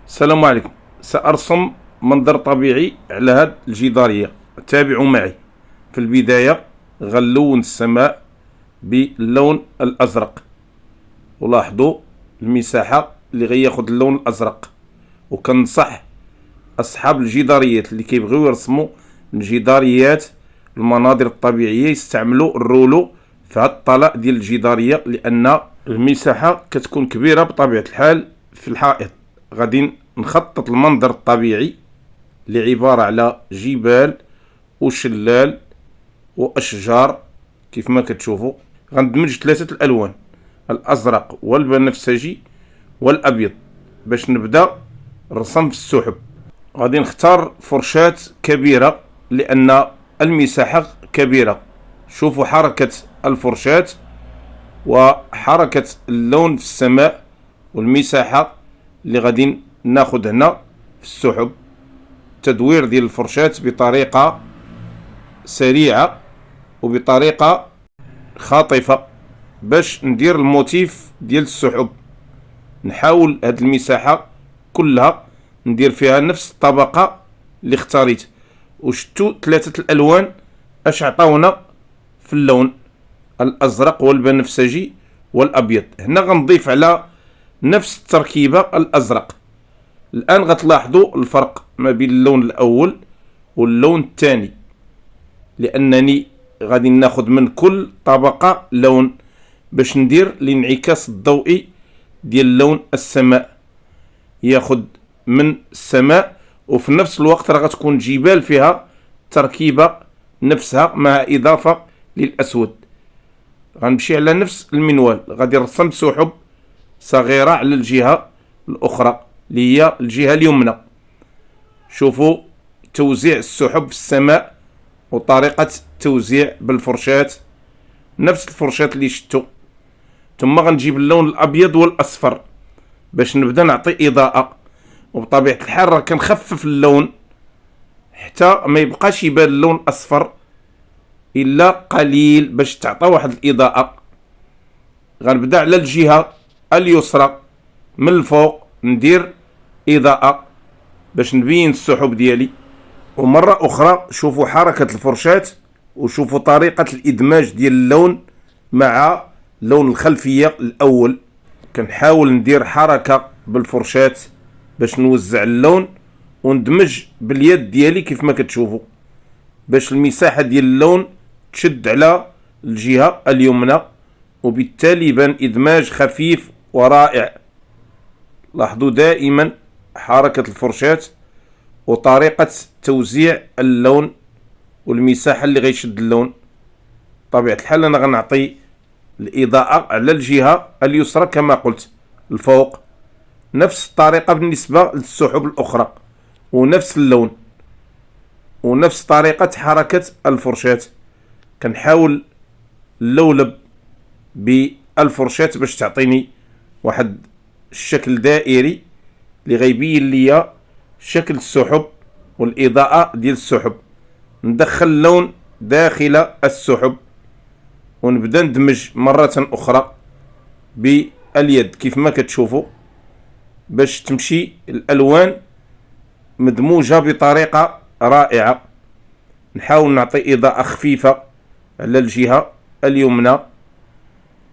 السلام عليكم. سأرسم منظر طبيعي على هاد الجدارية. تابعوا معي. في البداية غنلون السماء باللون الأزرق، ولاحظوا المساحة اللي غياخد اللون الأزرق. وكنصح أصحاب الجداريات اللي كيبغيو يرسموا الجداريات المناظر الطبيعية يستعملوا الرولو في هاد الطلاء ديال الجدارية، لأن المساحة كتكون كبيرة بطبيعة الحال. في الحائط غادي نخطط المنظر الطبيعي اللي عبارة على جبال وشلال وأشجار كيف ما كتشوفوا. غندمج ثلاثة الألوان، الأزرق والبنفسجي والأبيض، باش نبدأ الرسم في السحب. غادي نختار فرشاة كبيرة لأن المساحة كبيرة. شوفوا حركة الفرشاة وحركة اللون في السماء والمساحة اللي غادي ناخد هنا في السحب. تدوير ديال الفرشاة بطريقة سريعة وبطريقة خاطفة باش ندير الموتيف ديال السحب. نحاول هاد المساحة كلها ندير فيها نفس الطبقة اللي اختاريت. وشتو ثلاثة الألوان اش عطاونا في اللون الأزرق والبنفسجي والأبيض. هنا غنضيف على نفس التركيبة الأزرق. الآن غتلاحظوا الفرق ما بين اللون الأول واللون الثاني، لأنني غادي ناخد من كل طبقة لون باش ندير الانعكاس الضوئي ديال لون السماء. ياخد من السماء وفي نفس الوقت راه غتكون جبال فيها تركيبة نفسها مع إضافة للأسود. غنمشي على نفس المنوال، غادي نرسم سحب صغيرة على الجهة الأخرى اللي هي الجهة اليمنى. شوفوا توزيع السحب في السماء وطريقة التوزيع بالفرشاة، نفس الفرشاة اللي شتو. ثم غنجيب اللون الأبيض والأصفر باش نبدا نعطي إضاءة. وبطبيعة الحال راه كنخفف اللون حتى ما يبقاش يبان اللون الأصفر إلا قليل باش تعطى واحد الإضاءة. غنبدا على الجهة اليسرى من الفوق ندير إضاءة باش نبين السحب ديالي. ومرة أخرى شوفوا حركة الفرشاة وشوفوا طريقة الإدماج ديال اللون مع لون الخلفية الأول. كنحاول ندير حركة بالفرشاة باش نوزع اللون وندمج باليد ديالي كيف ما كتشوفوا، باش المساحة ديال اللون تشد على الجهة اليمنى، وبالتالي يبان إدماج خفيف ورائع. لاحظوا دائما حركة الفرشاة وطريقة توزيع اللون والمساحة اللي غيشد اللون. طبيعة الحال أنا غنعطي الإضاءة على الجهة اليسرى كما قلت الفوق، نفس الطريقة بالنسبة للسحب الأخرى، ونفس اللون ونفس طريقة حركة الفرشاة. كنحاول اللولب بالفرشاة باش تعطيني واحد الشكل دائري اللي غيبين ليا شكل السحب والإضاءة ديال السحب. ندخل اللون داخل السحب ونبدا ندمج مرة أخرى باليد كيف ما كتشوفوا باش تمشي الألوان مدموجة بطريقة رائعة. نحاول نعطي إضاءة خفيفة على الجهة اليمنى،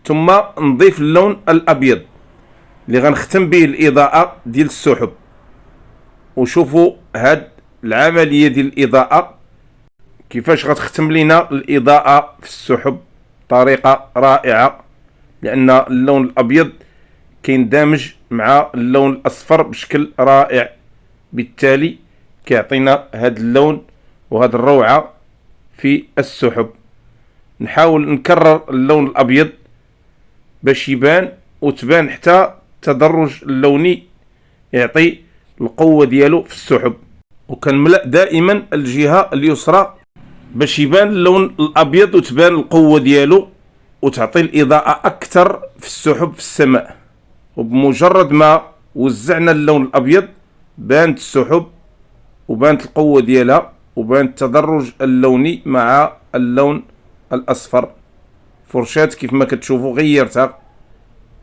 ثم نضيف اللون الأبيض اللي غنختم به الإضاءة ديال السحب. وشوفوا هاد العملية ديال الإضاءة كيفاش غتختم لنا الإضاءة في السحب طريقة رائعة، لأن اللون الأبيض كيندمج مع اللون الأصفر بشكل رائع، بالتالي كيعطينا هاد اللون وهاد الروعة في السحب. نحاول نكرر اللون الأبيض باش يبان وتبان حتى التدرج اللوني يعطي القوة ديالو في السحب. وكنملأ دائما الجهة اليسرى باش يبان اللون الأبيض وتبان القوة ديالو وتعطي الإضاءة أكثر في السحب في السماء. وبمجرد ما وزعنا اللون الأبيض بانت السحب وبانت القوة ديالها وبانت التدرج اللوني مع اللون الأصفر. فرشاة كيف ما كتشوفوا غيرتها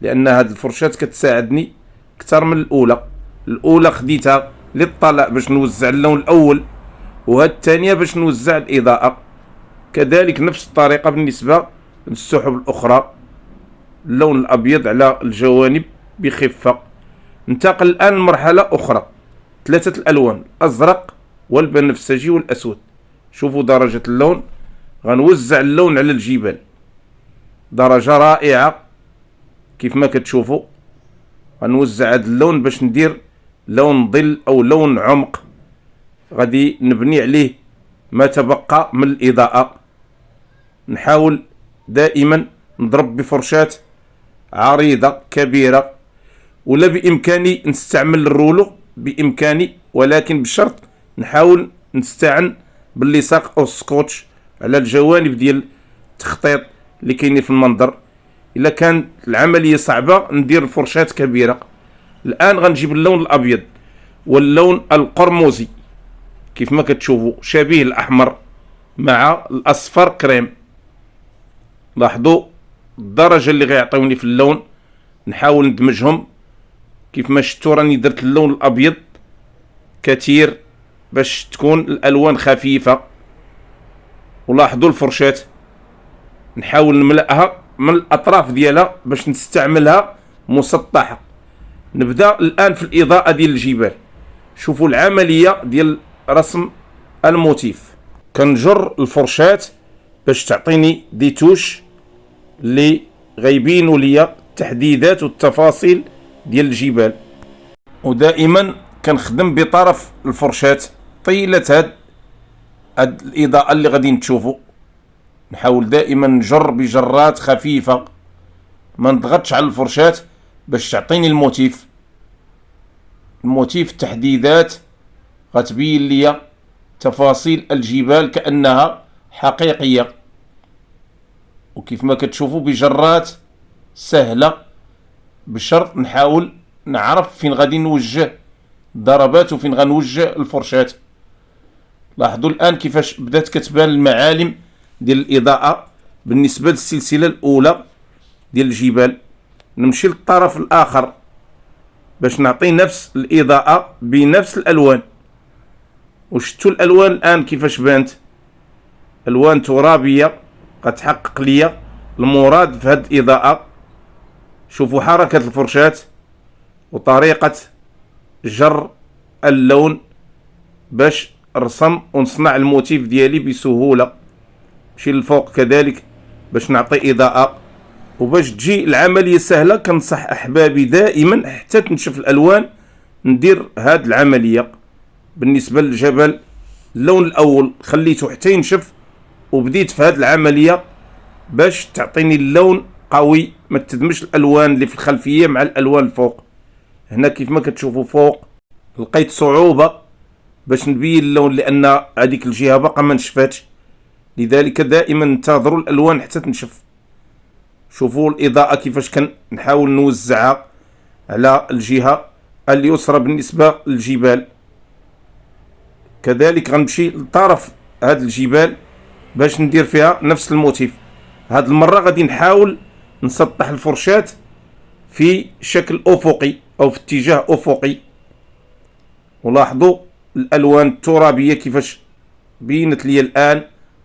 لأن هاد الفرشاة كتساعدني أكثر من الأولى. الاولى خديتها للطلاء باش نوزع اللون الاول، وهاد الثانيه باش نوزع الاضاءه. كذلك نفس الطريقه بالنسبه للسحب الاخرى، اللون الابيض على الجوانب بخفه. ننتقل الان لمرحله اخرى، ثلاثه الالوان، الازرق والبنفسجي والاسود. شوفوا درجه اللون، غنوزع اللون على الجبال، درجه رائعه كيف ما كتشوفوا. غنوزع هذا اللون باش ندير لون ظل او لون عمق، غادي نبني عليه ما تبقى من الاضاءه. نحاول دائما نضرب بفرشاة عريضة كبيرة، ولا بإمكاني نستعمل الرولو بإمكاني، ولكن بشرط نحاول نستعن باللصاق أو السكوتش على الجوانب ديال التخطيط اللي كاينين في المنظر. إلا كان العملية صعبة ندير فرشاة كبيرة. الآن غنجيب اللون الأبيض واللون القرمزي كيف ما كتشوفوا، شبيه الأحمر مع الأصفر كريم. لاحظوا الدرجة اللي غيعطيوني في اللون، نحاول ندمجهم. كيف ما شفتوا راني درت اللون الأبيض كثير باش تكون الألوان خفيفة. ولاحظوا الفرشاة نحاول نملأها من الأطراف ديالها باش نستعملها مسطحة. نبدأ الآن في الإضاءة ديال الجبال. شوفوا العملية ديال رسم الموتيف. كنجر الفرشاة باش تعطيني دي توش اللي غيبينوا ليا التحديدات والتفاصيل ديال الجبال. ودائما كنخدم بطرف الفرشاة طيلة هاد الإضاءة اللي غادي تشوفوا. نحاول دائما نجر بجرات خفيفة، ما نضغطش على الفرشاة باش تعطيني الموتيف التحديدات غتبين ليا تفاصيل الجبال كأنها حقيقية. وكيف ما كتشوفوا بجرات سهلة، بشرط نحاول نعرف فين غادي نوجه الضربات وفين غنوجه الفرشاة. لاحظوا الآن كيفاش بدات كتبان المعالم ديال الإضاءة بالنسبة للسلسلة الأولى ديال الجبال. نمشي للطرف الآخر باش نعطي نفس الإضاءة بنفس الألوان. وشتوا الألوان الآن كيفاش بانت، ألوان ترابية غتحقق ليا المراد في هذه الإضاءة. شوفوا حركة الفرشاة وطريقة جر اللون باش نرسم ونصنع الموتيف ديالي بسهولة. نمشي للفوق كذلك باش نعطي إضاءة. وباش تجي العملية سهلة كنصح أحبابي دائما حتى تنشف الألوان ندير هاد العملية. بالنسبة للجبل اللون الأول خليته حتى ينشف وبديت في هاد العملية باش تعطيني اللون قوي، ما تدمجش الألوان اللي في الخلفية مع الألوان الفوق. هنا كيف ما كتشوفوا فوق لقيت صعوبة باش نبين اللون لأن هذيك الجهة باقا ما نشفاتش، لذلك دائما انتظروا الألوان حتى تنشف. شوفوا الإضاءة كيفاش كنحاول نوزعها على الجهة اليسرى بالنسبة للجبال. كذلك غنمشي لطرف هاد الجبال باش ندير فيها نفس الموتيف. هاد المرة غادي نحاول نسطح الفرشاة في شكل أفقي أو في اتجاه أفقي. ولاحظوا الألوان الترابية كيفاش بينت لي الآن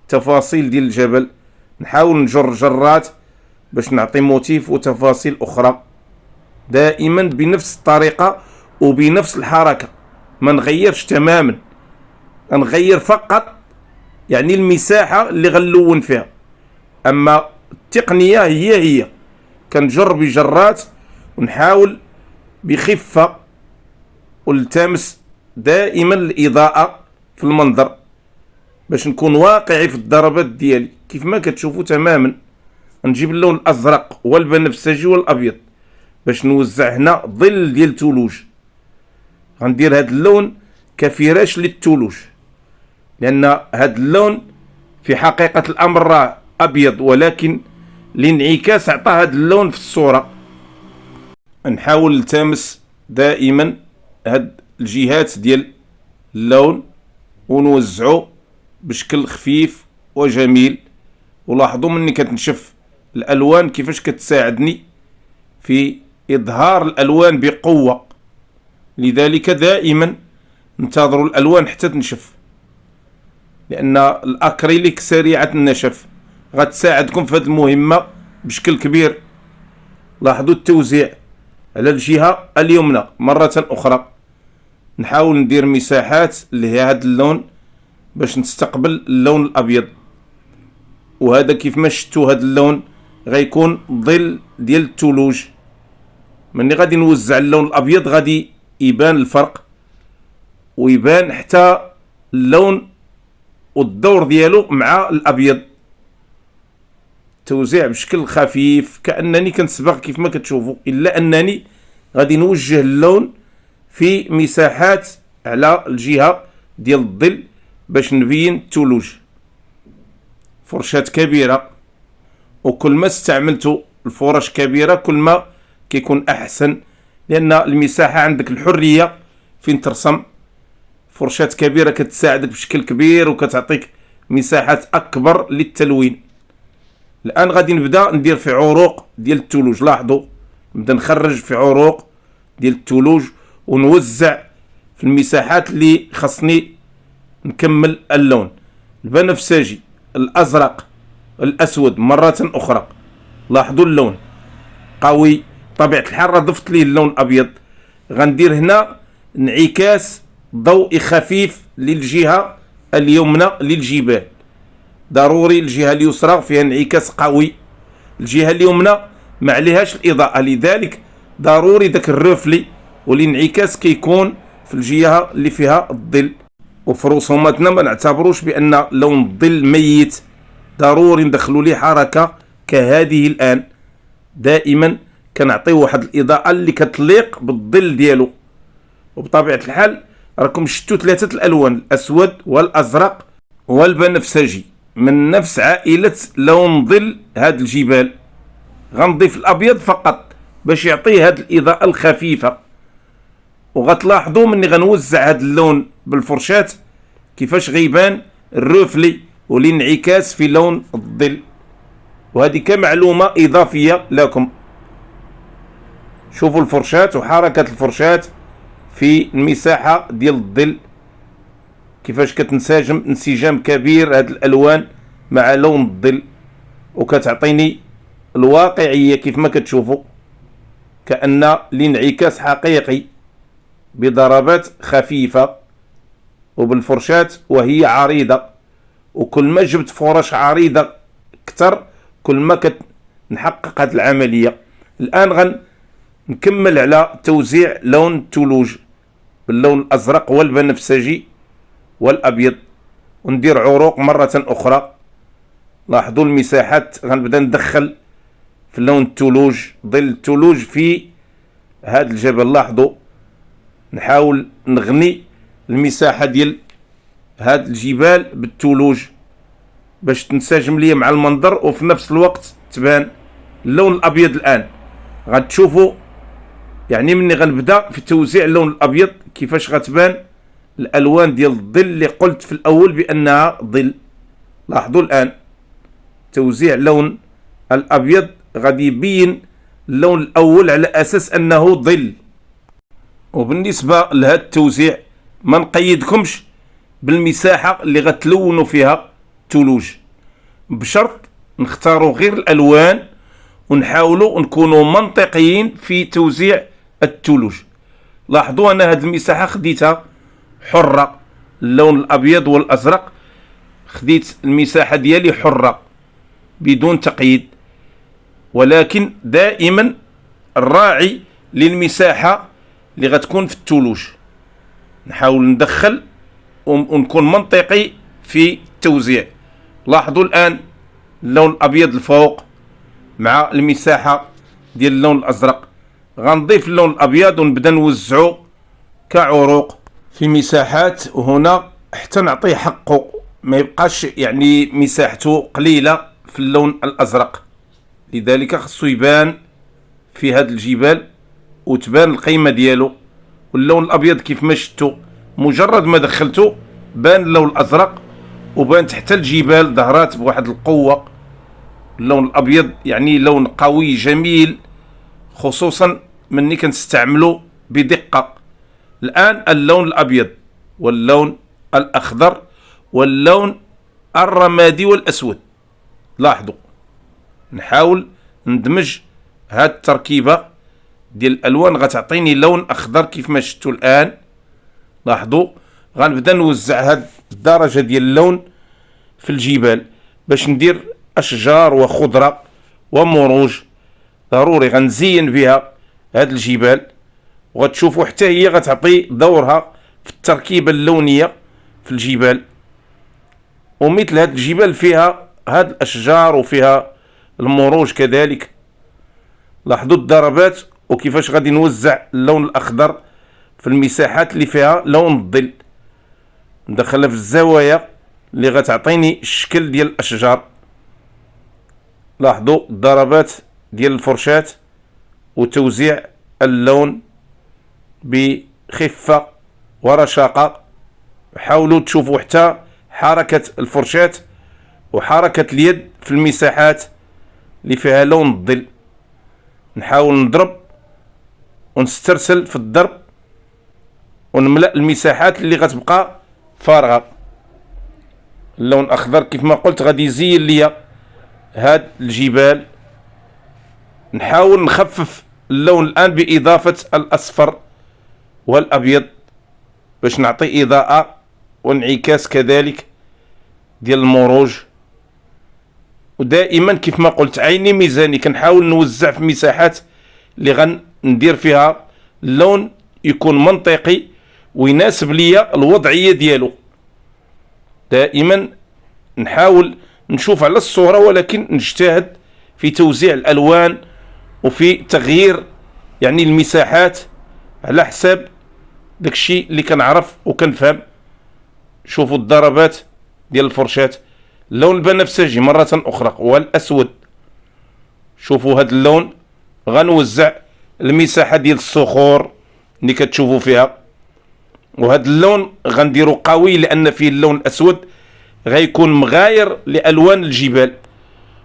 تفاصيل ديال الجبل. نحاول نجر جرات باش نعطي موتيف وتفاصيل أخرى دائما بنفس الطريقة وبنفس الحركة، ما نغيرش تماما، نغير فقط يعني المساحة اللي غنلون فيها، أما التقنية هي كنجر بجرات ونحاول بخفة والتمس دائما الإضاءة في المنظر باش نكون واقعي في الضربات ديالي. كيف ما كتشوفوا تماما نجيب اللون الأزرق والبنفسجي والأبيض باش نوزع هنا ظل ديال الثلوج. غندير هذا اللون كفراش للثلوج، لأن هذا اللون في حقيقة الأمر راه أبيض، ولكن الانعكاس عطى هذا اللون في الصورة. نحاول نلتمس دائما هاد الجهات ديال اللون ونوزعه بشكل خفيف وجميل. ولاحظوا مني كتنشف الألوان كيفاش كتساعدني في إظهار الألوان بقوة. لذلك دائما انتظروا الألوان حتى تنشف، لأن الأكريليك سريعة النشف، غتساعدكم في هذه المهمة بشكل كبير. لاحظوا التوزيع على الجهة اليمنى مرة أخرى. نحاول ندير مساحات اللي هي هذا اللون باش نستقبل اللون الأبيض، وهذا كيف ما شفتوا هذا اللون غيكون ظل ديال الثلوج. مني غادي نوزع اللون الأبيض غادي يبان الفرق، ويبان حتى اللون والدور ديالو مع الأبيض. توزيع بشكل خفيف كأنني كنسبغ كيف ما كتشوفوا، إلا أنني غادي نوجه اللون في مساحات على الجهة ديال الظل باش نبين الثلوج. فرشاة كبيرة، وكل ما استعملتوا الفرش كبيرة كل ما كيكون أحسن، لأن المساحة عندك الحرية فين ترسم. فرشاة كبيرة كتساعدك بشكل كبير وكتعطيك مساحات أكبر للتلوين. الآن غادي نبدأ ندير في عروق ديال الثلوج. لاحظوا نبدأ نخرج في عروق ديال الثلوج ونوزع في المساحات اللي خصني نكمل اللون. البنفسجي، الأزرق، الأسود مرة أخرى. لاحظوا اللون قوي، طبيعة الحال ضفت ليه اللون الأبيض. غندير هنا انعكاس ضوئي خفيف للجهة اليمنى للجبال. ضروري الجهة اليسرى فيها انعكاس قوي، الجهة اليمنى ما عليهاش الإضاءة، لذلك ضروري داك الرفلي والانعكاس كيكون في الجهة اللي فيها الظل. وفي رسوماتنا ما نعتبروش بأن لون الظل ميت، ضروري ندخلوا ليه حركة كهذه الآن. دائما كنعطيو واحد الإضاءة اللي كتليق بالظل ديالو. وبطبيعة الحال راكم شفتوا ثلاثة الألوان، الأسود والأزرق والبنفسجي، من نفس عائلة لون ظل هاد الجبال. غنضيف الأبيض فقط باش يعطيه هاد الإضاءة الخفيفة. وغتلاحظوا مني غنوزع هاد اللون بالفرشاة كيفاش غيبان الرفلي والانعكاس في لون الظل. وهذه كمعلومة إضافية لكم. شوفوا الفرشاة وحركة الفرشاة في المساحة ديال الظل كيفاش كتنسجم انسجام كبير هاد الألوان مع لون الظل، وكتعطيني الواقعية كيف ما كتشوفوا، كأن الانعكاس حقيقي بضربات خفيفة وبالفرشاة وهي عريضة. وكل ما جبت فرش عريضة كتر كل ما نحقق هذه العملية. الآن غنكمل على توزيع لون الثلوج باللون الأزرق والبنفسجي والأبيض، وندير عروق مرة أخرى. لاحظوا المساحات غنبدا ندخل في لون الثلوج، ظل الثلوج في هذا الجبل. لاحظوا نحاول نغني المساحة ديال هاد الجبال بالثلوج باش تنسجم ليا مع المنظر، وفي نفس الوقت تبان اللون الأبيض. الآن غتشوفوا يعني مني غنبدا في توزيع اللون الأبيض كيفاش غتبان الألوان ديال الظل اللي قلت في الأول بأنها ظل. لاحظوا الآن توزيع لون الأبيض غادي يبين اللون الأول على أساس أنه ظل. وبالنسبة لهذا التوزيع ما نقيدكمش بالمساحة اللي غتلونوا فيها الثلوج، بشرط نختاروا غير الألوان ونحاولوا نكونوا منطقيين في توزيع الثلوج. لاحظوا أنا هذه المساحة خديتها حرة، اللون الأبيض والأزرق خديت المساحة ديالي حرة بدون تقييد، ولكن دائما الراعي للمساحة اللي غتكون في الثلوج. نحاول ندخل ونكون منطقي في التوزيع. لاحظوا الآن اللون الأبيض الفوق مع المساحة ديال اللون الأزرق. غنضيف اللون الأبيض ونبدأ نوزعه كعروق في مساحات هنا حتى نعطيه حقه، ما يبقاش يعني مساحته قليلة في اللون الأزرق. لذلك خصو يبان في هذا الجبال وتبان القيمة ديالو. واللون الأبيض كيف ما شفتوا مجرد ما دخلته بان اللون الأزرق وبانت حتى الجبال ظهرات بواحد القوة. اللون الأبيض يعني لون قوي جميل، خصوصا مني كنستعمله بدقة. الآن اللون الأبيض واللون الأخضر واللون الرمادي والأسود. لاحظوا، نحاول ندمج هاد التركيبة ديال الألوان غتعطيني لون أخضر كيف ما شفتوا الآن. لاحظوا، غنبدا نوزع هاد الدرجة ديال اللون في الجبال باش ندير أشجار وخضرة ومروج. ضروري غنزين بها هاد الجبال، وغتشوفوا حتى هي غتعطي دورها في التركيبة اللونية في الجبال. ومثل هاد الجبال فيها هاد الأشجار وفيها المروج كذلك. لاحظوا الضربات وكيفاش غادي نوزع اللون الأخضر في المساحات اللي فيها لون الظل، ندخلها في الزوايا اللي غتعطيني الشكل ديال الأشجار. لاحظوا الضربات ديال الفرشاة وتوزيع اللون بخفة ورشاقة. حاولوا تشوفوا حتى حركة الفرشاة وحركة اليد في المساحات اللي فيها لون الظل. نحاول نضرب ونسترسل في الضرب ونملأ المساحات اللي غتبقى فارغة. اللون الأخضر كيف ما قلت غادي يزين ليا هاد الجبال. نحاول نخفف اللون الآن بإضافة الأصفر والأبيض باش نعطي إضاءة وانعكاس كذلك ديال المروج. ودائما كيف ما قلت عيني ميزاني، كنحاول نوزع في مساحات اللي غندير فيها اللون يكون منطقي ويناسب ليا الوضعية ديالو. دائما نحاول نشوف على الصورة ولكن نجتهد في توزيع الألوان وفي تغيير يعني المساحات على حساب داكشي اللي كنعرف وكنفهم. شوفوا الضربات ديال الفرشاة، اللون البنفسجي مرة أخرى والأسود. شوفوا هذا اللون غنوزع المساحة ديال الصخور اللي كتشوفوا فيها، وهذا اللون غنديرو قوي لأن فيه اللون الأسود غيكون مغاير لألوان الجبال.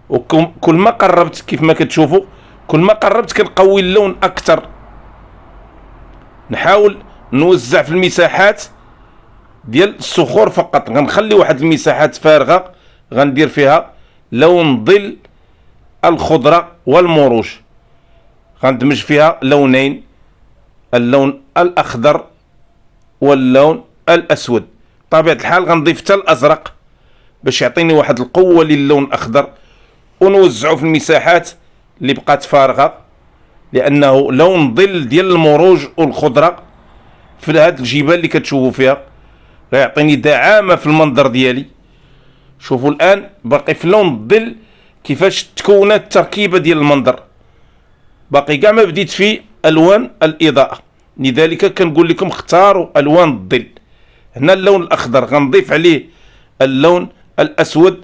وكل ما قربت كيف ما كتشوفوا كل ما قربت كنقوي اللون أكثر. نحاول نوزع في المساحات ديال الصخور فقط، غنخلي واحد المساحات فارغة غندير فيها لون ظل الخضرة والمروج. غندمج فيها لونين، اللون الأخضر واللون الأسود. بطبيعة الحال غنضيف حتى الأزرق باش يعطيني واحد القوة للون الأخضر، ونوزعه في المساحات اللي بقات فارغة لأنه لون ظل ديال المروج والخضرة في هاد الجبال اللي كتشوفوا فيها غيعطيني دعامة في المنظر ديالي. شوفوا الآن باقي في لون الظل كيفاش تكونت التركيبة ديال المنظر، باقي كاع ما بديت في ألوان الإضاءة. لذلك كنقول لكم اختاروا ألوان الظل. هنا اللون الأخضر غنضيف عليه اللون الأسود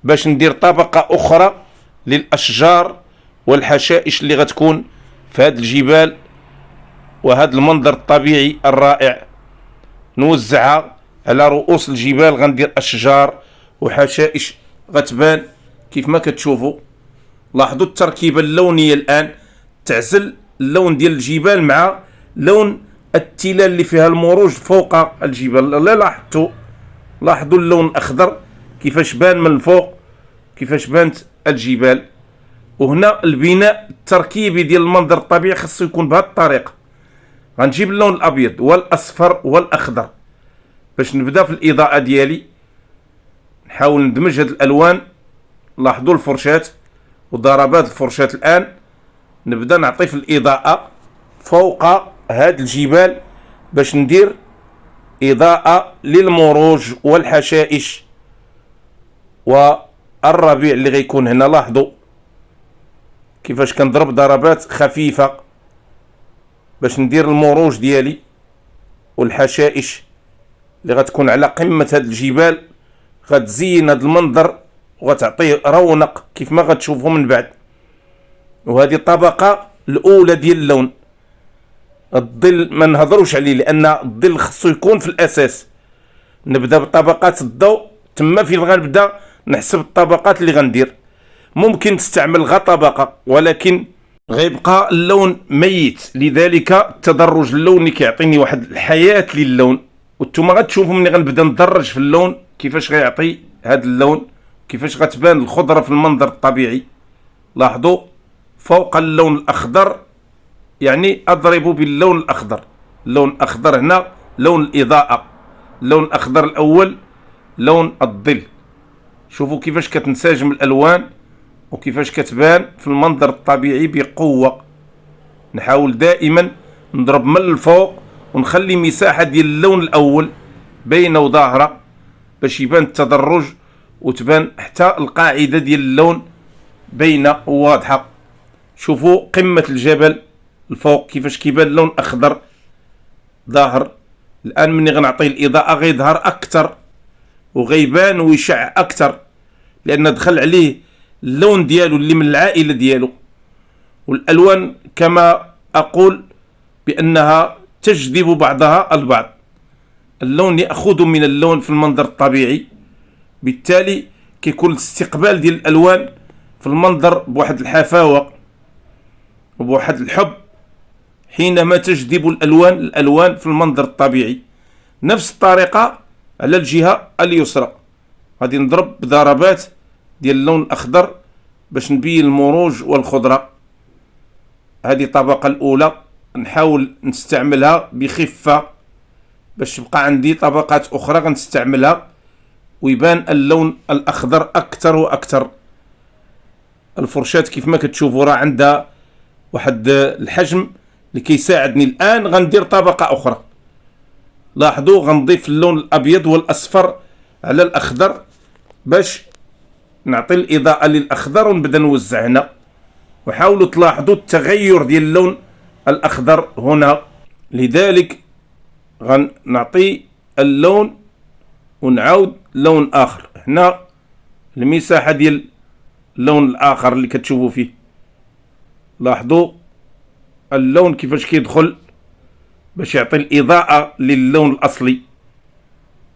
باش ندير طبقة أخرى للأشجار والحشائش اللي غتكون في هاد الجبال وهذا المنظر الطبيعي الرائع. نوزعها على رؤوس الجبال، غندير أشجار وحشائش غتبان كيف ما كتشوفوا. لاحظوا التركيبة اللونية الآن تعزل اللون ديال الجبال مع لون التلال اللي فيها المروج فوق الجبال. لا لاحظوا اللون الأخضر كيفاش بان من الفوق، كيفاش بانت الجبال. وهنا البناء التركيبي ديال المنظر الطبيعي خاصو يكون بهذه الطريقة. غنجيب اللون الأبيض والأصفر والأخضر باش نبدا في الإضاءة ديالي. نحاول ندمج هاد الألوان. لاحظوا الفرشاة وضربات الفرشاة الآن. نبدا نعطي في الإضاءة فوق هاد الجبال باش ندير إضاءة للمروج والحشائش والربيع اللي غيكون هنا. لاحظوا كيفاش كنضرب ضربات خفيفة باش ندير المروج ديالي والحشائش اللي غتكون على قمة هاد الجبال، غتزين هاد المنظر وغتعطيه رونق كيف ما غتشوفوا من بعد. وهذه الطبقة الأولى ديال اللون. الظل ما نهضروش عليه لأن الظل خصو يكون في الأساس. نبدا بطبقات الضوء، تما فين غنبدا نحسب الطبقات اللي غندير. ممكن تستعمل غير طبقة ولكن غيبقى اللون ميت. لذلك التدرج اللوني كيعطيني واحد الحياة للون، وانتم غتشوفوا ملي غنبدا ندرج في اللون كيفاش غيعطي هذا اللون، كيفاش غتبان الخضرة في المنظر الطبيعي. لاحظوا فوق اللون الأخضر، يعني أضرب باللون الأخضر. اللون الأخضر هنا لون الإضاءة، اللون الأخضر الأول لون الظل. شوفوا كيفاش كتنسجم الألوان وكيفاش كتبان في المنظر الطبيعي بقوة. نحاول دائما نضرب من الفوق ونخلي مساحة ديال اللون الأول بين وظاهرة باش يبان التدرج وتبان حتى القاعدة ديال اللون بين واضحة. شوفوا قمة الجبل الفوق كيفاش كيبان اللون أخضر ظاهر. الآن مني غنعطيه الإضاءة غيظهر أكثر وغيبان ويشع أكثر، لأن دخل عليه اللون ديالو اللي من العائلة ديالو. والألوان كما أقول بأنها تجذب بعضها البعض. اللون يأخذ من اللون في المنظر الطبيعي، بالتالي كيكون الاستقبال ديال الألوان في المنظر بواحد الحفاوة وبواحد الحب حينما تجذب الألوان في المنظر الطبيعي. نفس الطريقة على الجهة اليسرى غادي نضرب بضربات ديال اللون الأخضر باش نبين المروج والخضرة. هذه الطبقة الأولى نحاول نستعملها بخفة باش تبقى عندي طبقات أخرى غنستعملها ويبان اللون الأخضر أكثر وأكثر. الفرشاة كيف ما كتشوفوا راه عندها واحد الحجم اللي كيساعدني. الآن غندير طبقة أخرى. لاحظوا غنضيف اللون الأبيض والأصفر على الأخضر باش نعطي الإضاءة للأخضر ونبدا نوزع هنا. وحاولوا تلاحظوا التغير ديال اللون الأخضر هنا. لذلك غنعطي اللون ونعاود لون آخر. هنا المساحة ديال اللون الآخر اللي كتشوفوا فيه، لاحظوا اللون كيفاش كيدخل باش يعطي الإضاءة للون الأصلي،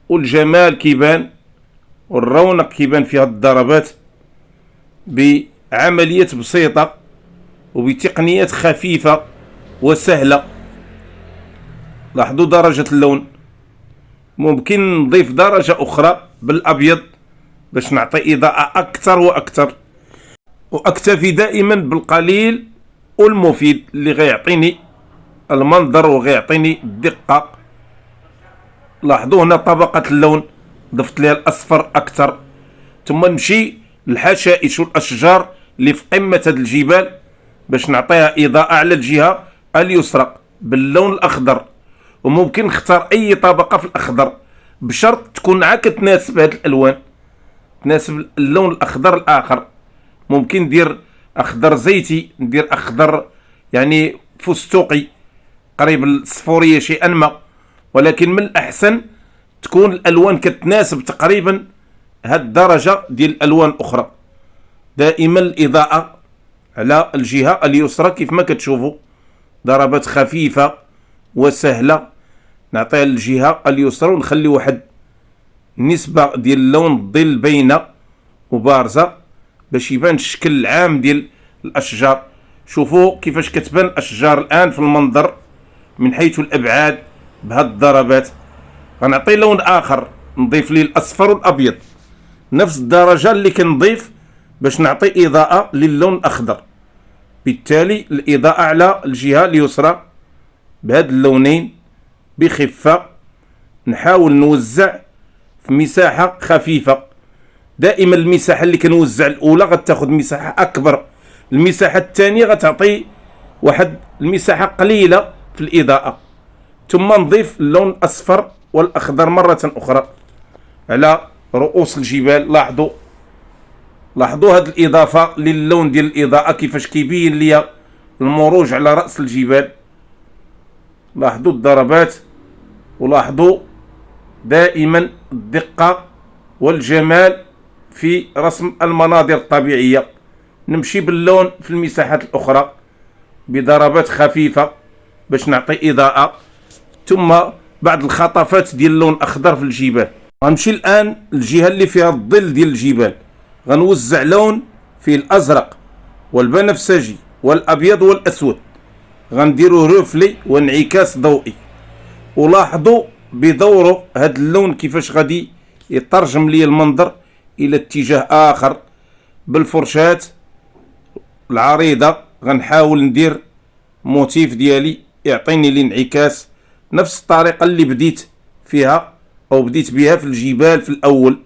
والجمال كيبان والرونق كيبان في هاد الضربات بعملية بسيطة وبتقنيات خفيفة وسهلة. لاحظوا درجة اللون. ممكن نضيف درجة أخرى بالأبيض باش نعطي إضاءة أكثر وأكثر، وأكتفي دائما بالقليل والمفيد اللي غيعطيني المنظر وغيعطيني الدقة. لاحظوا هنا طبقة اللون ضفت لها الأصفر أكثر، ثم نمشي للحشائش والأشجار اللي في قمة هاد الجبال باش نعطيها إضاءة على الجهة اليسرى باللون الأخضر. وممكن نختار أي طبقة في الأخضر بشرط تكون عا كتناسب هاد الألوان، تناسب اللون الأخضر الآخر. ممكن ندير أخضر زيتي، ندير أخضر يعني فستقي قريب للصفورية شيئا ما، ولكن من الأحسن تكون الألوان كتناسب تقريبا هاد الدرجة ديال الألوان الأخرى. دائما الإضاءة على الجهة اليسرى كيف ما كتشوفوا ضربات خفيفة وسهلة. نعطيها للجهة اليسرى ونخلي واحد نسبة ديال اللون الظل باينة وبارزة باش يبان الشكل العام ديال الأشجار. شوفوا كيفاش كتبان الأشجار الآن في المنظر من حيث الأبعاد بهاد الضربات. غنعطي لون آخر نضيف ليه الأصفر والأبيض نفس الدرجة اللي كنضيف باش نعطي إضاءة للون الأخضر. بالتالي الإضاءة على الجهة اليسرى بهاد اللونين بخفة. نحاول نوزع في مساحة خفيفة. دائما المساحة اللي كنوزع الأولى غتاخد مساحة أكبر، المساحة الثانية غتعطي واحد المساحة قليلة في الإضاءة. ثم نضيف اللون الأصفر والأخضر مرة أخرى على رؤوس الجبال. لاحظوا هاد الإضافة للون ديال الإضاءة كيفاش كيبين ليا المروج على رأس الجبال. لاحظوا الضربات ولاحظوا دائما الدقة والجمال في رسم المناظر الطبيعية. نمشي باللون في المساحات الأخرى بضربات خفيفة باش نعطي إضاءة، ثم بعض الخطفات ديال اللون الأخضر في الجبال. غنمشي الآن الجهة اللي فيها الظل ديال الجبال، غنوزع لون فيه الأزرق والبنفسجي والابيض والاسود، غنديرو رفلي وانعكاس ضوئي. ولاحظوا بدوره هذا اللون كيفاش غادي يترجم لي المنظر الى اتجاه اخر. بالفرشاة العريضة غنحاول ندير موتيف ديالي يعطيني الانعكاس نفس الطريقة اللي بديت فيها او بديت بها في الجبال في الاول.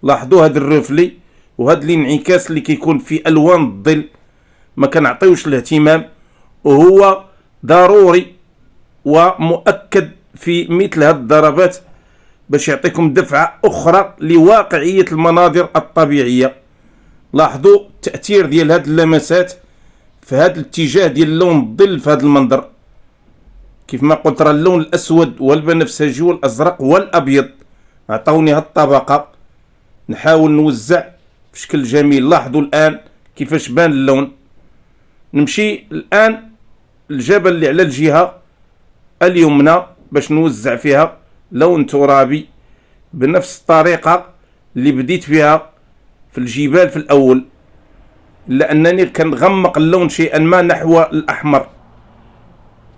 لاحظوا هذا الرفلي وهذا الانعكاس اللي كيكون في الوان الظل ما كنعطيوش الاهتمام، وهو ضروري ومؤكد في مثل هذه الضربات باش يعطيكم دفعة اخرى لواقعية المناظر الطبيعية. لاحظوا التأثير ديال هذه اللمسات في هذا الاتجاه ديال لون الظل في هذا المنظر. كيف ما قلت راه اللون الاسود والبنفسجي والازرق والابيض عطاوني هذه الطبقة. نحاول نوزع بشكل جميل. لاحظوا الان كيفاش بان اللون. نمشي الان الجبل اللي على الجهة اليمنى باش نوزع فيها لون ترابي بنفس الطريقة اللي بديت بها في الجبال في الاول، لانني كنغمق اللون شيئا ما نحو الاحمر،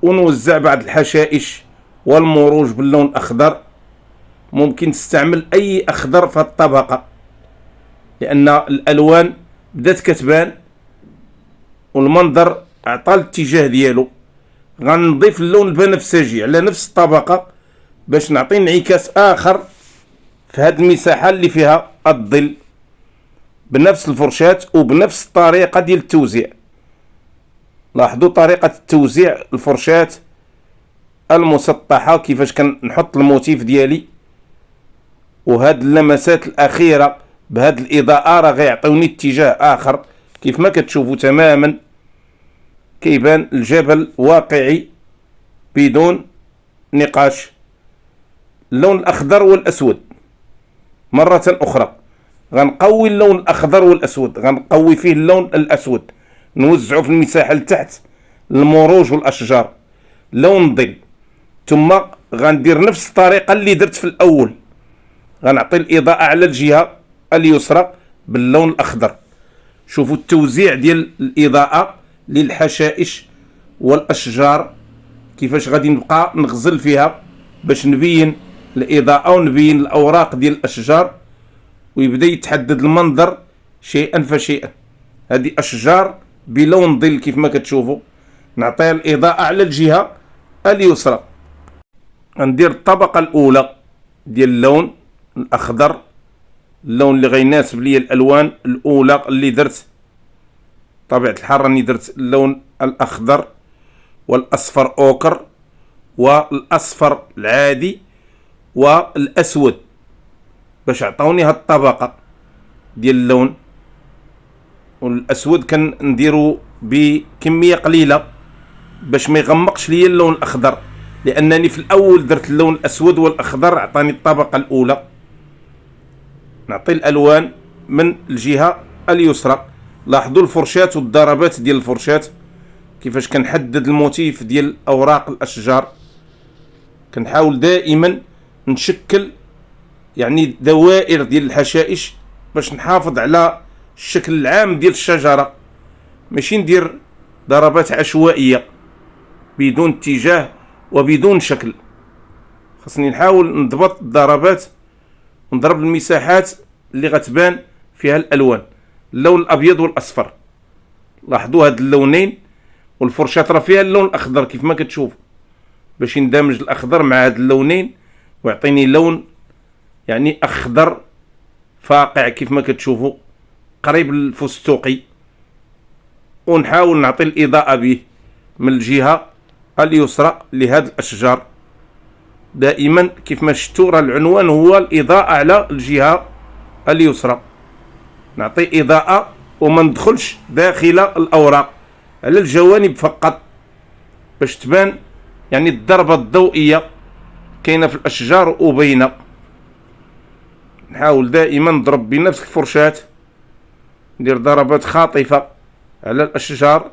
ونوزع بعض الحشائش والمروج باللون الاخضر. ممكن تستعمل اي اخضر في الطبقة لان الالوان بدات كتبان والمنظر اعطى الاتجاه ديالو. غنضيف اللون البنفسجي على نفس الطبقة باش نعطي انعكاس اخر في هذه المساحة اللي فيها الظل بنفس الفرشاة وبنفس الطريقة ديال التوزيع. لاحظوا طريقة التوزيع الفرشاة المسطحة كيفاش كنحط الموتيف ديالي، وهاد اللمسات الأخيرة بهاد الإضاءة راه غيعطيوني اتجاه آخر. كيف ما كتشوفوا تماما كيبان الجبل واقعي بدون نقاش. اللون الأخضر والأسود مرة أخرى غنقوي اللون الأخضر والأسود، غنقوي فيه اللون الأسود، نوزعه في المساحة لتحت المروج والأشجار لون ظل. ثم غندير نفس الطريقة اللي درت في الأول، غنعطي الإضاءة على الجهة اليسرى باللون الأخضر. شوفوا التوزيع ديال الإضاءة للحشائش والأشجار كيفاش غادي نبقى نغزل فيها باش نبين الإضاءة ونبين الأوراق ديال الأشجار، ويبدا يتحدد المنظر شيئا فشيئا. هذه أشجار بلون ظل كيف ما كتشوفوا. نعطيها الإضاءة على الجهة اليسرى. غندير الطبقة الأولى ديال اللون الأخضر، اللون اللي غيناسب لي الألوان الأولى اللي درت. طبيعة الحال راني درت اللون الأخضر والأصفر أوكر والأصفر العادي والأسود باش عطاوني هاد الطبقة ديال اللون. والأسود كنديرو بكمية قليلة باش ما يغمقش ليا اللون الأخضر، لأنني في الأول درت اللون الأسود والأخضر عطاني الطبقة الأولى. نعطي الألوان من الجهة اليسرى. لاحظوا الفرشاة والضربات ديال الفرشاة كيفاش كنحدد الموتيف ديال أوراق الأشجار. كنحاول دائما نشكل يعني دوائر ديال الحشائش باش نحافظ على الشكل العام ديال الشجرة، ماشي ندير ضربات عشوائية بدون اتجاه وبدون شكل. خاصني نحاول نضبط الضربات ونضرب المساحات اللي غتبان فيها الألوان، اللون الأبيض والأصفر. لاحظوا هاد اللونين، والفرشاة راه فيها اللون الأخضر كيف ما كتشوفوا باش يندمج الأخضر مع هاد اللونين ويعطيني لون يعني أخضر فاقع كيف ما كتشوفوا قريب للفستقي. ونحاول نعطي الإضاءة به من الجهة اليسرى لهذه الأشجار. دائما كيف ما شفتوا راه العنوان هو الإضاءة على الجهة اليسرى. نعطي إضاءة وما ندخلش داخل الأوراق، على الجوانب فقط باش تبان يعني الضربة الضوئية كاينة في الأشجار وبينة. نحاول دائما نضرب بنفس الفرشاة، ندير ضربات خاطفة على الأشجار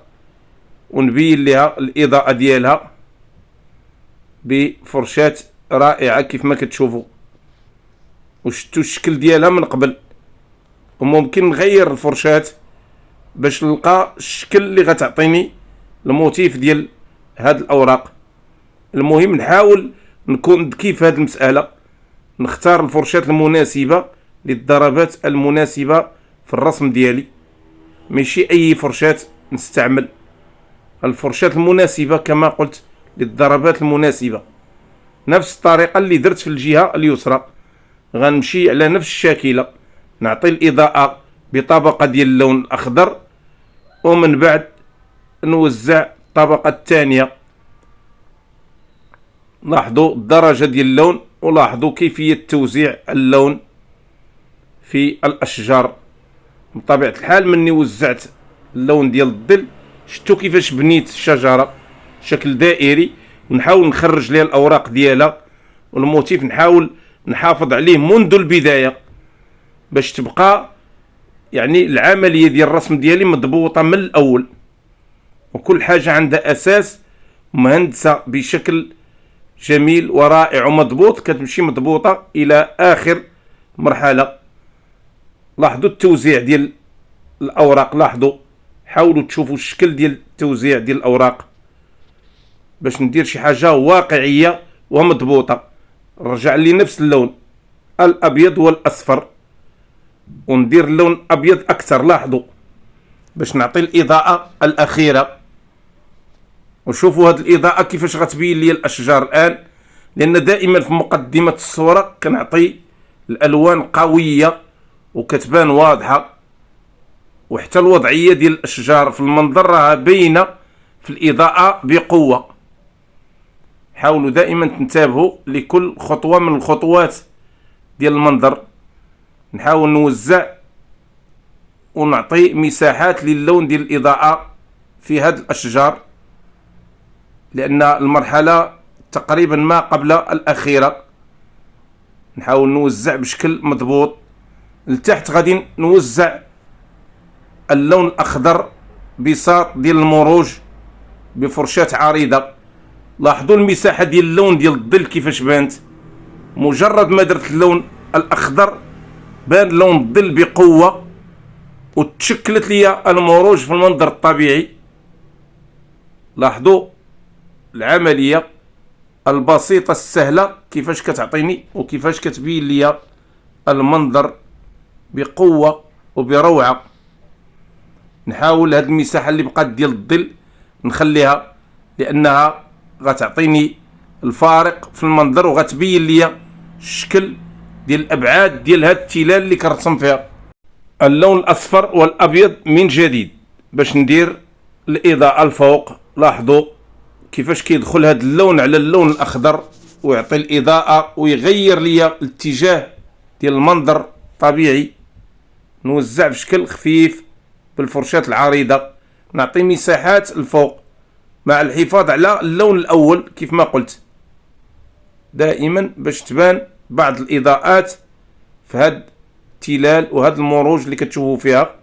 ونبين لها الإضاءة ديالها بفرشاة رائعة كيف ما كتشوفوا. وشتوا الشكل ديالها من قبل، وممكن نغير الفرشاة باش نلقى الشكل اللي غتعطيني الموتيف ديال هاد الاوراق. المهم نحاول نكون ذكي في هاد المسألة، نختار الفرشاة المناسبة للضربات المناسبة في الرسم ديالي، ماشي اي فرشاة نستعمل، الفرشاة المناسبة كما قلت للضربات المناسبة. نفس الطريقة اللي درت في الجهة اليسرى، غنمشي على نفس الشاكلة، نعطي الإضاءة بطبقة ديال اللون الأخضر، ومن بعد نوزع الطبقة الثانية. لاحظوا الدرجة ديال اللون، ولاحظوا كيفية توزيع اللون في الأشجار. بطبيعة الحال مني وزعت اللون ديال الظل، شفتوا كيفاش بنيت الشجرة شكل دائري، ونحاول نخرج ليها الأوراق ديالها، والموتيف نحاول نحافظ عليه منذ البداية باش تبقى يعني العملية ديال الرسم ديالي مضبوطة من الأول، وكل حاجة عندها أساس مهندسة بشكل جميل ورائع ومضبوط، كتمشي مضبوطة إلى آخر مرحلة. لاحظوا التوزيع ديال الأوراق، لاحظوا، حاولوا تشوفوا الشكل ديال التوزيع ديال الأوراق باش ندير شي حاجة واقعية ومضبوطة. رجع لي نفس اللون الأبيض والأصفر، وندير اللون أبيض أكثر، لاحظوا، باش نعطي الإضاءة الأخيرة. وشوفوا هاد الإضاءة كيفاش غتبين لي الأشجار الآن، لأن دائما في مقدمة الصورة كنعطي الألوان قوية وكتبان واضحة، وحتى الوضعية ديال الأشجار في المنظر راها باينة في الإضاءة بقوة. حاولوا دائما تنتبهوا لكل خطوة من الخطوات ديال المنظر. نحاول نوزع ونعطي مساحات للون ديال الإضاءة في هاد الأشجار، لأن المرحلة تقريبا ما قبل الأخيرة. نحاول نوزع بشكل مضبوط. لتحت غادي نوزع اللون الأخضر بساط ديال المروج بفرشاة عريضة. لاحظوا المساحة ديال اللون ديال الظل كيفاش بانت، مجرد ما درت اللون الأخضر بان لون الظل بقوة، وتشكلت لي المروج في المنظر الطبيعي. لاحظوا العملية البسيطة السهلة كيفاش كتعطيني وكيفاش كتبين لي المنظر بقوة وبروعة. نحاول هاد المساحة اللي بقات ديال الظل نخليها، لأنها غتعطيني الفارق في المنظر، وغتبين لي الشكل ديال الأبعاد ديال هاد التلال اللي كنرسم فيها. اللون الأصفر والأبيض من جديد باش ندير الإضاءة الفوق. لاحظوا كيفاش كيدخل هاد اللون على اللون الأخضر ويعطي الإضاءة ويغير لي الاتجاه ديال المنظر طبيعي. نوزع بشكل خفيف بالفرشاة العريضة، نعطي مساحات الفوق مع الحفاظ على اللون الأول كيف ما قلت دائما باش تبان بعض الإضاءات في هاد التلال وهاد المروج اللي كتشوفوا فيها.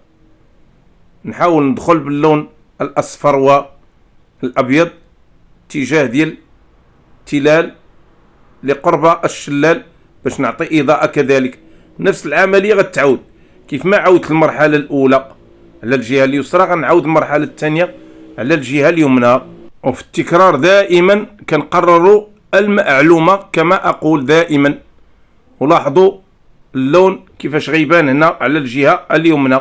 نحاول ندخل باللون الأصفر والأبيض اتجاه ديال التلال لقرب الشلال باش نعطي إضاءة كذلك. نفس العملية غتعود كيف ما عودت المرحلة الأولى على الجهة اليسرى، غنعاود المرحلة الثانية على الجهة اليمنى. وفي التكرار دائما كنقرروا المعلومة كما أقول دائما. ولاحظوا اللون كيفاش غيبان هنا على الجهة اليمنى،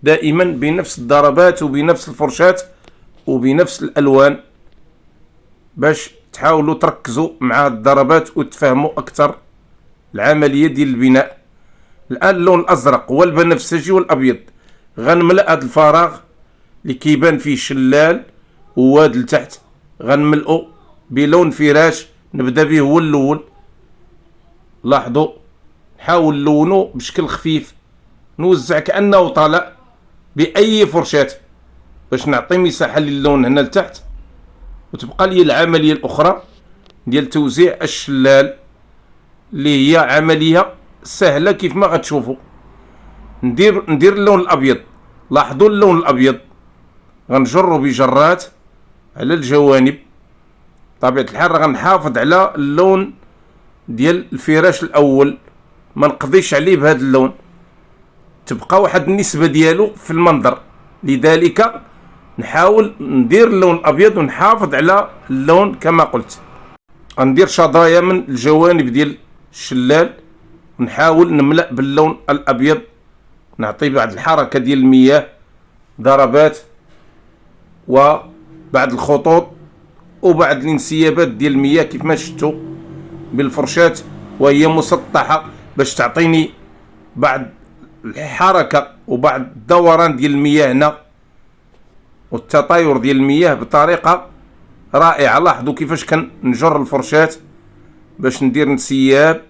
دائما بنفس الضربات وبنفس الفرشات وبنفس الألوان باش تحاولوا تركزوا مع الضربات وتفهموا أكثر العملية ديال البناء. الآن اللون الأزرق والبنفسجي والأبيض غنملأ هذا الفراغ اللي كيبان فيه شلال وواد لتحت، غنملئه بلون فراش نبدا به هو الأول. لاحظوا نحاول نلونو بشكل خفيف، نوزع كأنه طالع بأي فرشاة باش نعطي مساحة للون هنا لتحت، وتبقى لي العملية الأخرى ديال توزيع الشلال اللي هي عملية سهلة كيف ما غتشوفوا. ندير اللون الأبيض. لاحظوا اللون الأبيض غنجرو بجرات على الجوانب. طبيعة الحال غنحافظ على اللون ديال الفراش الأول، ما نقضيش عليه بهذا اللون، تبقى واحد النسبة ديالو في المنظر. لذلك نحاول ندير اللون الابيض ونحافظ على اللون كما قلت. غندير شظايا من الجوانب ديال الشلال ونحاول نملأ باللون الابيض، نعطي بعض الحركة ديال المياه، ضربات وبعض الخطوط وبعض الانسيابات ديال المياه كيف ما شفتوا بالفرشاة وهي مسطحة باش تعطيني بعض الحركة وبعض الدوران ديال المياه هنا والتطاير ديال المياه بطريقة رائعة. لاحظوا كيفاش كنجر الفرشاة باش ندير انسياب،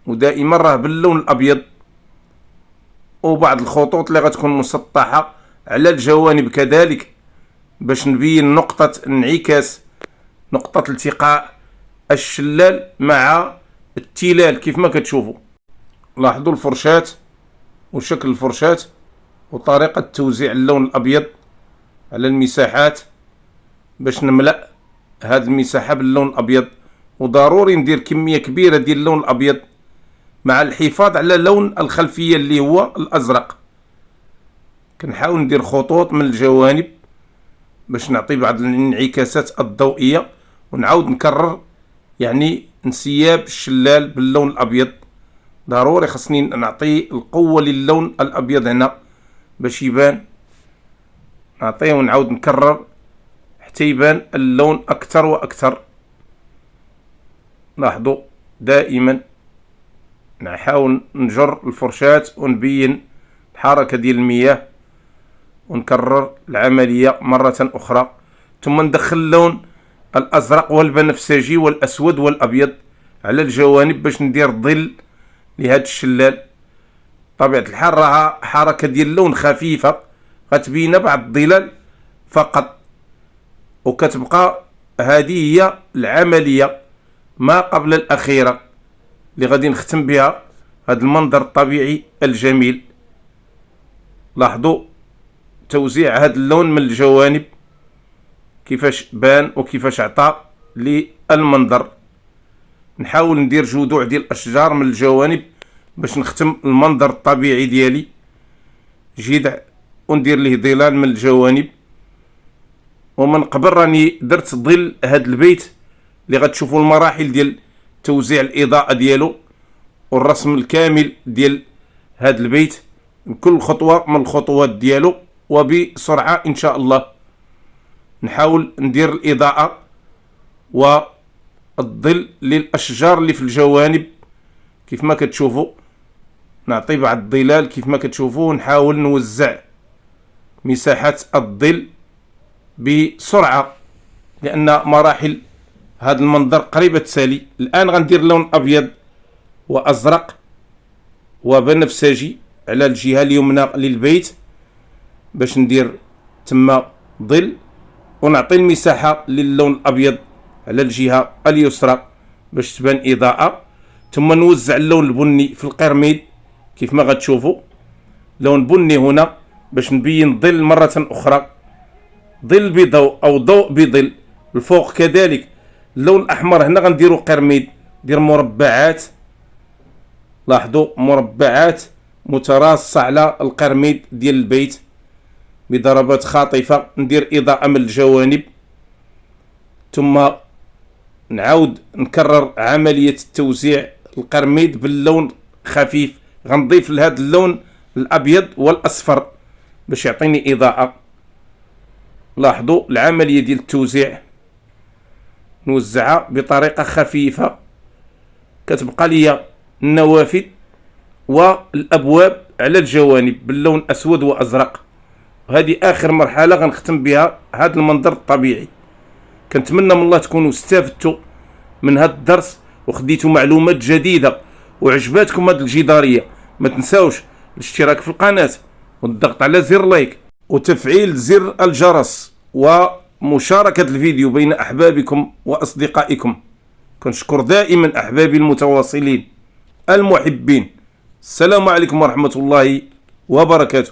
ودائما راه باللون الابيض، وبعض الخطوط اللي غتكون مسطحة على الجوانب كذلك باش نبين نقطة انعكاس، نقطة التقاء الشلال مع التلال كيف ما كتشوفوا. لاحظوا الفرشاة وشكل الفرشاة وطريقة توزيع اللون الابيض على المساحات باش نملأ هذه المساحة باللون الابيض. وضروري ندير كمية كبيرة ديال اللون الابيض مع الحفاظ على لون الخلفية اللي هو الازرق. كنحاول ندير خطوط من الجوانب باش نعطي بعض الانعكاسات الضوئية، ونعاود نكرر يعني انسياب الشلال باللون الابيض. ضروري خصني نعطي القوة للون الابيض هنا باش يبان، نعطيه ونعاود نكرر حتى يبان اللون اكثر واكثر. لاحظوا دائما نحاول نجر الفرشاة ونبين الحركة ديال المياه ونكرر العملية مرة أخرى، ثم ندخل اللون الأزرق والبنفسجي والأسود والأبيض على الجوانب باش ندير ظل لهذا الشلال. طبيعة الحال راها حركة ديال اللون خفيفة غتبين بعض الظلال فقط، وكتبقى هذه هي العملية ما قبل الأخيرة اللي غادي نختم بها هذا المنظر الطبيعي الجميل. لاحظوا توزيع هذا اللون من الجوانب كيفاش بان وكيفاش عطى للمنظر. نحاول ندير جذوع ديال الاشجار من الجوانب باش نختم المنظر الطبيعي ديالي، جذع وندير ليه ظلال من الجوانب. ومن قبل راني درت ظل هذا البيت اللي غتشوفوا المراحل ديال توزيع الاضاءة ديالو والرسم الكامل ديال هذا البيت بكل خطوة من الخطوات ديالو وبسرعة ان شاء الله. نحاول ندير الاضاءة والظل للاشجار اللي في الجوانب كيف ما كتشوفوا، نعطي بعض الظلال كيف ما كتشوفوا، ونحاول نوزع مساحات الظل بسرعة لان مراحل هذا المنظر قريبة تسالي. الان غندير لون ابيض وازرق وبنفسجي على الجهة اليمنى للبيت باش ندير تما ظل، ونعطي المساحة للون الابيض على الجهة اليسرى باش تبان اضاءة، ثم نوزع اللون البني في القرميد كيف ما غتشوفوا، لون بني هنا باش نبين ظل مرة اخرى، ظل بضوء او ضوء بظل. الفوق كذلك اللون الاحمر هنا غنديرو قرميد، ندير مربعات، لاحظوا مربعات متراصة على القرميد ديال البيت بضربات خاطفة. ندير اضاءة من الجوانب ثم نعاود نكرر عملية التوزيع القرميد باللون خفيف. غنضيف لهذا اللون الابيض والاصفر باش يعطيني اضاءة. لاحظوا العملية ديال التوزيع نوزعها بطريقة خفيفة، كتبقى لي النوافذ والابواب على الجوانب باللون اسود وازرق. وهذه اخر مرحلة غنختم بها هذا المنظر الطبيعي. كنتمنى من الله تكونوا استفدتوا من هذا الدرس وخديتوا معلومات جديدة وعجباتكم هذه الجدارية. ما تنساوش الاشتراك في القناة والضغط على زر لايك وتفعيل زر الجرس ومشاركة الفيديو بين أحبابكم وأصدقائكم. كنشكر دائما أحبابي المتواصلين المحبين. السلام عليكم ورحمة الله وبركاته.